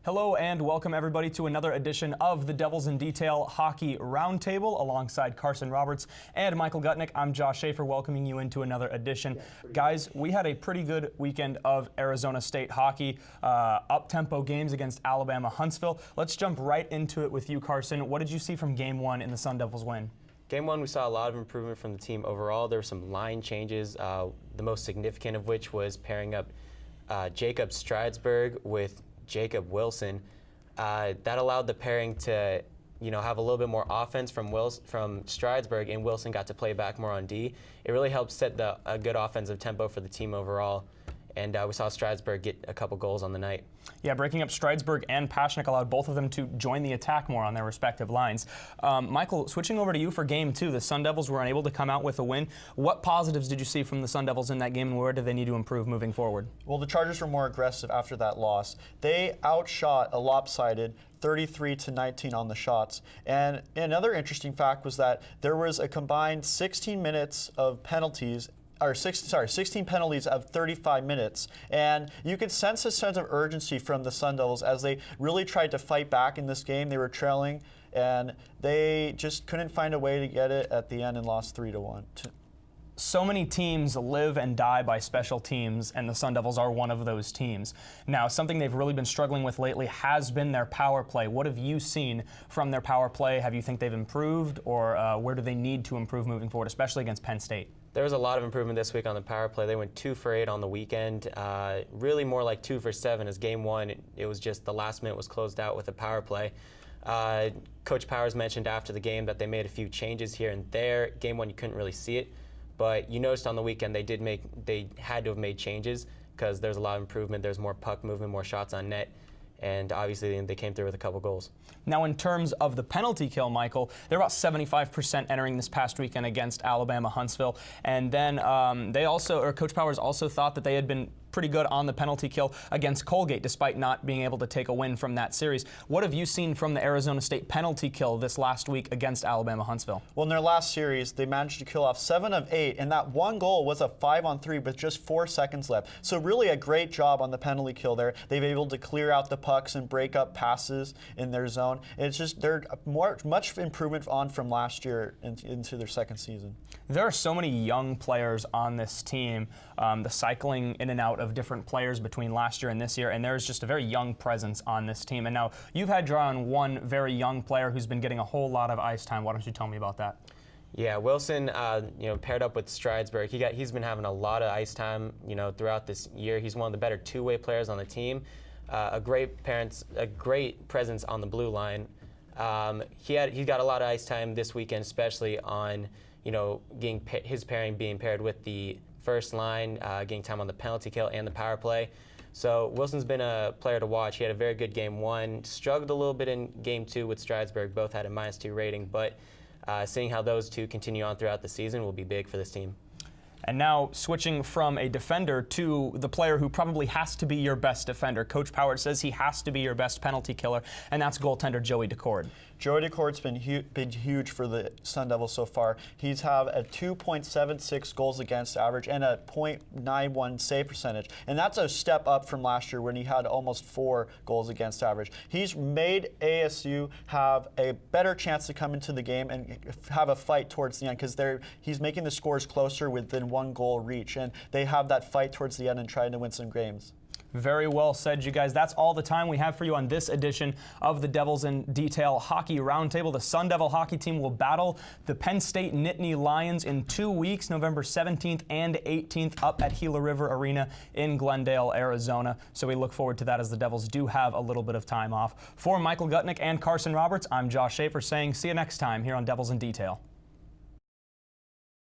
Hello and welcome everybody to another edition of the Devils in Detail Hockey Roundtable alongside Carson Roberts and Michael Gutnick. I'm Josh Schaefer welcoming you into another edition. Guys, we had a pretty good weekend of Arizona State hockey, up-tempo games against Alabama Huntsville. Let's jump right into it with you, Carson. What did you see from Game 1 in the Sun Devils win? Game 1, we saw a lot of improvement from the team overall. There were some line changes, the most significant of which was pairing up Jacob Stridesburg with Jacob Wilson. That allowed the pairing to, have a little bit more offense from Stridesburg, and Wilson got to play back more on D. It really helped set a good offensive tempo for the team overall. And we saw Stridesburg get a couple goals on the night. Yeah, breaking up Stridesburg and Paschnik allowed both of them to join the attack more on their respective lines. Michael, switching over to you for Game 2, the Sun Devils were unable to come out with a win. What positives did you see from the Sun Devils in that game, and where do they need to improve moving forward? Well, the Chargers were more aggressive after that loss. They outshot a lopsided 33-19 on the shots. And another interesting fact was that there was a combined 16 minutes of penalties 16 penalties of 35 minutes. And you could sense a sense of urgency from the Sun Devils as they really tried to fight back in this game. They were trailing, and they just couldn't find a way to get it at the end and lost 3-1. So many teams live and die by special teams, and the Sun Devils are one of those teams. Now, something they've really been struggling with lately has been their power play. What have you seen from their power play? Have you think they've improved, or where do they need to improve moving forward, especially against Penn State? There was a lot of improvement this week on the power play. They went 2 for 8 on the weekend, really more like 2 for 7 as Game 1. It was just the last minute was closed out with a power play. Coach Powers mentioned after the game that they made a few changes here and there. Game 1, you couldn't really see it, but you noticed on the weekend they had to have made changes because there's a lot of improvement. There's more puck movement, more shots on net, and obviously they came through with a couple goals. Now, in terms of the penalty kill, Michael, they're about 75% entering this past weekend against Alabama Huntsville, and then Coach Powers also thought that they had been pretty good on the penalty kill against Colgate, despite not being able to take a win from that series. What have you seen from the Arizona State penalty kill this last week against Alabama Huntsville? Well, in their last series, they managed to kill off 7 of 8, and that one goal was a 5-on-3 with just 4 seconds left. So really a great job on the penalty kill there. They've been able to clear out the pucks and break up passes in their zone. It's just they're much improvement on from last year into their second season. There are so many young players on this team, the cycling in and out of different players between last year and this year, and there's just a very young presence on this team. And now you've had drawn one very young player who's been getting a whole lot of ice time. Why don't you tell me about that? Yeah, Wilson, paired up with Stridesburg, he's been having a lot of ice time, throughout this year. He's one of the better two-way players on the team. A great presence on the blue line. He got a lot of ice time this weekend, especially on his pairing being paired with the first line, getting time on the penalty kill and the power play. So Wilson's been a player to watch. He had a very good Game 1, struggled a little bit in Game 2 with Stridesburg. Both had a -2 rating, but seeing how those two continue on throughout the season will be big for this team. And now switching from a defender to the player who probably has to be your best defender. Coach Powers says he has to be your best penalty killer, and that's goaltender Joey Daccord. Joey Daccord's been huge for the Sun Devils so far. He's have a 2.76 goals against average and a .91 save percentage. And that's a step up from last year when he had almost 4 goals against average. He's made ASU have a better chance to come into the game and have a fight towards the end because he's making the scores closer within 1 goal reach. And they have that fight towards the end and trying to win some games. Very well said, you guys. That's all the time we have for you on this edition of the Devils in Detail Hockey Roundtable. The Sun Devil hockey team will battle the Penn State Nittany Lions in 2 weeks, November 17th and 18th, up at Gila River Arena in Glendale, Arizona. So we look forward to that as the Devils do have a little bit of time off. For Michael Gutnick and Carson Roberts, I'm Josh Schaefer saying see you next time here on Devils in Detail.